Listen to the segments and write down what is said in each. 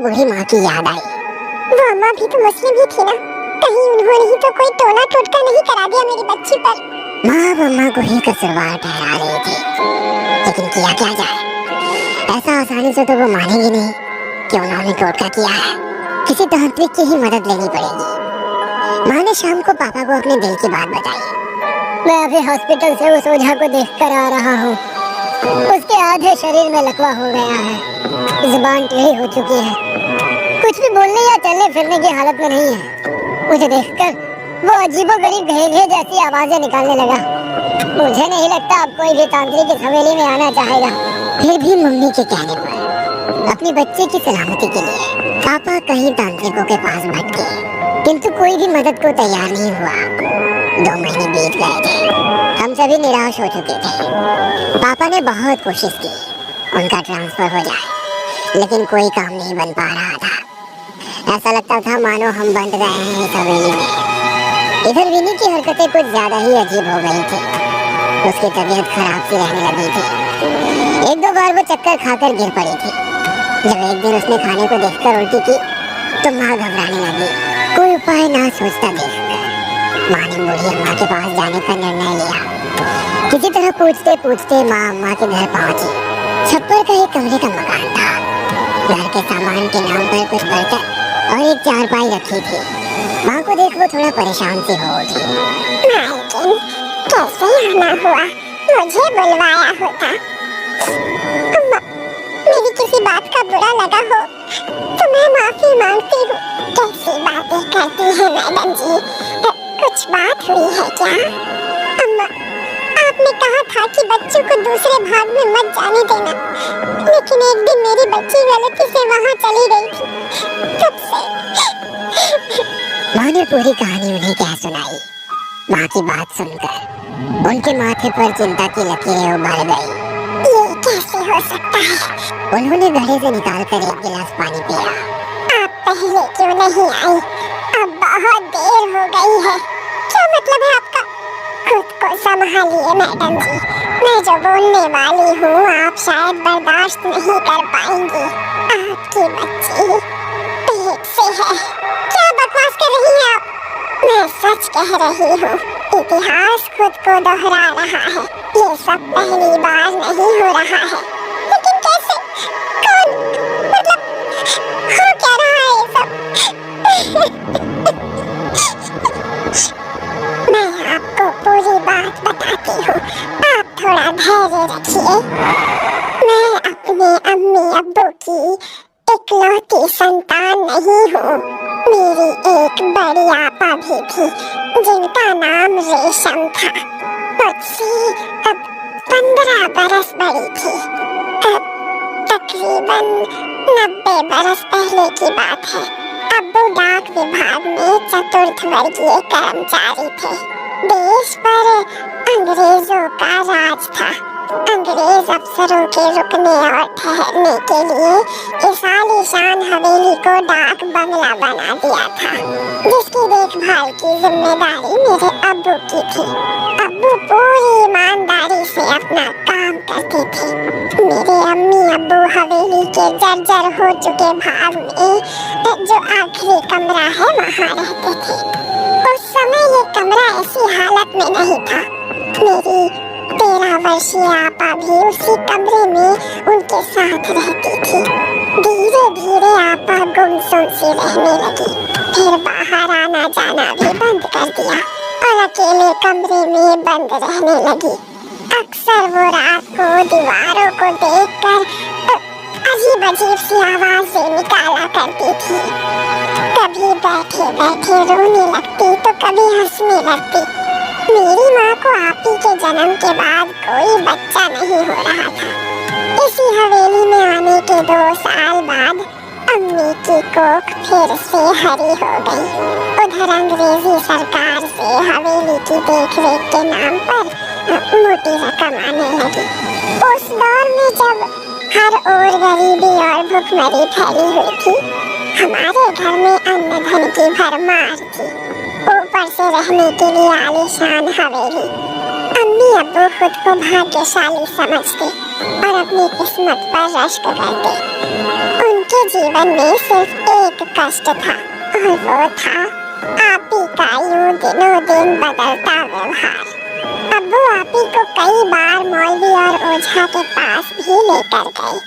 बूढ़ी माँ की याद आई। वो अम्मा भी तो मुस्लिम ही थी ना, कहीं उन्होंने ही तो कोई टोना टोटका नहीं करा दिया मेरी बच्ची पर। माँ अम्मा को ही कसूरवार ठहरा रही थी, लेकिन किया क्या जाए। ऐसा आसानी से तो वो मानेंगे नहीं कि उन्होंने टोटका किया है। किसी तांत्रिक की ही मदद लेनी पड़ेगी। माँ ने शाम को पापा को अपने दिल की बात बताई। मैं अभी हॉस्पिटल से उस ओझा को देखकर आ रहा हूँ। उसके आधे शरीर में लकवा हो गया है, जुबान टेढ़ी हो चुकी है, कुछ भी बोलने या चलने फिरने की हालत में नहीं है। मुझे देखकर वो अजीबोगरीब भेड़िए जैसी आवाजें निकालने लगा। मुझे नहीं लगता अब कोई भी तांत्रिक इस हवेली में आना चाहेगा। फिर भी मम्मी के कहने पर अपनी बच्चे की सलामती के लिए पापा कहीं तांत्रिकों के पास भटके, किंतु कोई भी मदद को तैयार नहीं हुआ। 2 महीने बीत गए थे, हम सभी निराश हो चुके थे। पापा ने बहुत कोशिश की उनका ट्रांसफर हो जाए, लेकिन कोई काम नहीं बन पा रहा था। ऐसा लगता था मानो हम बंद रहे हैं इस हवेली में। इधर विनी की हरकतें कुछ ज्यादा ही अजीब हो गई थी। उसकी तबीयत खराब सी रहने लगी थी। 1-2 बार वो चक्कर खाकर गिर पड़ी थी। जब एक दिन उसने खाने को देखकर उल्टी की तो माँ घबराने लगी। कोई उपाय ना सोचता देखकर माँ ने बूढ़ी अम्मा के पास जाने का निर्णय लिया। किसी तरह पूछते पूछते माँ अम्मा के घर पहुंची। छप्पर का एक कमरे का मकान था। घर के सामान के नाम पर कुछ बर्तन और एक चारपाई रखी थी। माँ को देख वो थोड़ा परेशान सी हो उठी। मालकिन, कैसे आना हुआ? मुझे बुलवाया होता। अम्मा, मेरी किसी बात का बुरा लगा हो तो मैं माफी मांगती हूँ। कैसी बातें करती हैं मैडम जी? कुछ बात हुई है क्या? अम्मा, आपने कहा था कि बच्चों को दूसरे भाग में मत जाने देना, लेकिन एक दिन मेरी बच्ची गलती से वहाँ चली गई थी। तब से माँ ने पूरी कहानी उन्हें कह सुनाई। माँ की बात सुनकर उनके माथे पर चिंता की लकीरें उभर गई। ये कैसे हो सकता है? उन्होंने घड़े से निकालकर एक गिलास पानी पिया। आप पहले क्यों नहीं आई? अब बहुत देर हो गई है। क्या मतलब है आपका? खुद को संभालिए मैडम जी, मैं जो बोलने वाली हूँ आप शायद बर्दाश्त नहीं कर पाएंगी। आपकी बच्ची पेट से है। क्या बकवास कर रही हैं आप? मैं सच कह रही हूँ। इतिहास खुद को दोहरा रहा है। ये सब पहली बार नहीं हो रहा है। लेकिन कैसे? कौन? मतलब हो क्या रहा है ये सब? मैं आपको पूरी बात बताती हूँ, आप थोड़ा धैर्य रखिए। मैं अपने अम्मी अब्बू की इकलौती संतान नहीं हूँ। मेरी एक बड़ी आपा भी थी जिनका नाम रेशम था। मुझसे अब 15 बरस बड़ी थी। अब तकरीबन 90 बरस पहले की बात है। अब्बू डाक विभाग में चतुर्थ वर्गीय कर्मचारी थे। देश पर अंग्रेजों का राज था। अंग्रेज अफसरों के रुकने और ठहरने के लिए इस आलीशान हवेली को डाक बंगला बना दिया था, जिसकी देखभाल की जिम्मेदारी मेरे अब्बू की थी। अब्बू पूरी ईमानदारी से अपना काम करते थे। मेरे अम्मी अब्बू हवेली के जर्जर हो चुके भाग में जो आखिरी कमरा है वहाँ रहते थे। उस समय ये कमरा ऐसी हालत में नहीं था। मेरी 13 वर्षीय आपा भी उसी कमरे में उनके साथ रहती थी। धीरे धीरे आपा गुमसुम सी रहने लगी, फिर बाहर आना जाना भी बंद कर दिया और अकेले कमरे में बंद रहने लगी। अक्सर वो रात को दीवारों को देखकर अजीब अजीब सी आवाजें निकाला करती थी। कभी बैठे बैठे रोने लगती तो कभी हंसने लगती। मेरी माँ को आप ही के जन्म के बाद कोई बच्चा नहीं हो रहा था। इसी हवेली में आने के 2 साल बाद अम्मी की कोख फिर से हरी हो गई। उधर अंग्रेजी सरकार से हवेली की देखरेख के नाम पर मोटी रकम आने लगी। उस दौर में जब हर ओर गरीबी और भुखमरी फैली हुई थी, हमारे घर में अन्न धन की भरमार थी। ऊपर से रहने के लिए आलीशान हवेली। अम्मी अब्बू खुद को भाग्यशाली समझते और अपनी किस्मत पर रश्क करते। उनके जीवन में सिर्फ एक कष्ट था और वो था आपी का यूं दिनों दिन बदलता व्यवहार। अब्बू आपी को कई बार मौलवी और ओझा के पास भी लेकर गए,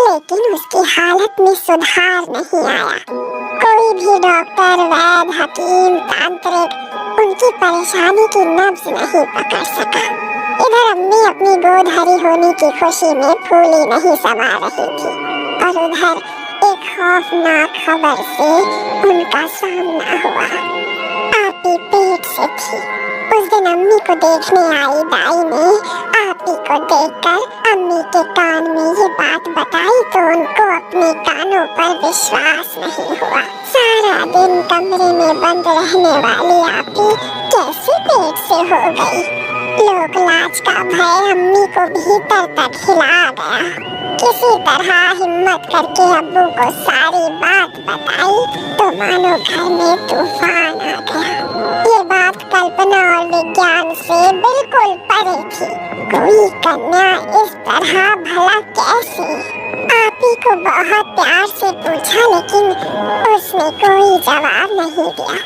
लेकिन उसकी हालत में सुधार नहीं आया। कोई भी डॉक्टर, वैद्य, हकीम, तांत्रिक उनकी परेशानी की नब्ज नहीं पकड़ सका। इधर अम्मी अपनी गोद हरी होने की खुशी में फूली नहीं समा रही थी और उधर एक खौफनाक खबर से उनका सामना हुआ। आपी पेट से थी। उस दिन अम्मी को देखने आई दाई ने आपी को देखकर अम्मी के कान में ये बात बताई तो उनको अपने कानों पर विश्वास नहीं हुआ। सारा दिन कमरे में बंद रहने वाली आपी कैसे पेट से हो गई? लोक लाज का भय अम्मी को भीतर तक हिला गया। किसी तरह हिम्मत करके अब्बू को सारी बात बताई तो मानो घर में तूफान आ गया। ये बात कल्पना और विज्ञान से बिल्कुल परे थी। कोई कन्या इस तरह भला कैसे? आपी को बहुत प्यार से पूछा लेकिन उसने कोई जवाब नहीं दिया।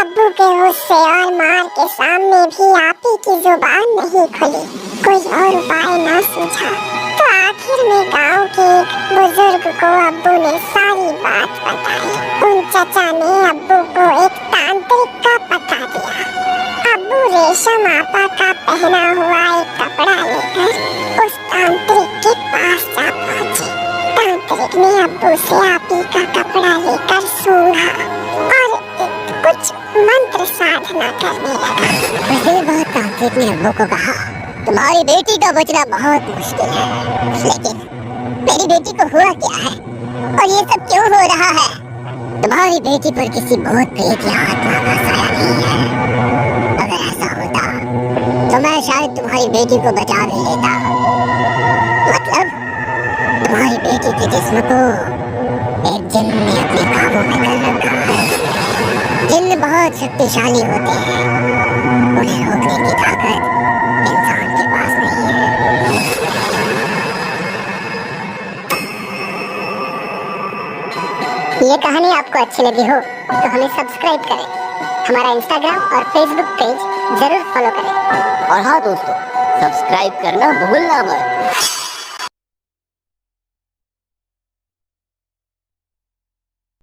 अब्बू के गुस्से और मार के सामने भी आपी की जुबान नहीं खुली। कोई और उपाय न सूझा तो आखिर में गांव के एक बुजुर्ग को अब्बू ने सारी बात बताई। उन चचा ने अब्बू को एक तांत्रिक का पता दिया। अब्बू रेशम आपा का पहना हुआ एक कपड़ा लेकर उस तांत्रिक के पास जा पहुंचे। तांत्रिक ने अब्बू से आपी का कपड़ा लेकर सूंघा और कुछ मंत्र साधना करने लगा। उसके बाद तांत्रिक ने अब्बू को कहा, तुम्हारी बेटी का बचना बहुत मुश्किल है, लेकिन मेरी बेटी को हुआ क्या है और ये सब क्यों हो रहा है? तुम्हारी बेटी पर किसी बहुत प्रेत या आत्मा का साया नहीं है। अगर ऐसा होता तो मैं शायद तुम्हारी बेटी को बचा भी लेता। मतलब तुम्हारी बेटी के जिस्म को एक जिन्न ने अपने काबू में कर रखा है। जिन्न बहुत शक्तिशाली होते हैं, उन्हें रोकने की ताकत इंसान के पास नहीं है। ये कहानी आपको अच्छी लगी हो तो हमें सब्सक्राइब करें, हमारा इंस्टाग्राम और फेसबुक पेज जरूर फॉलो करें। और हाँ दोस्तों, सब्सक्राइब करना भूलना मत।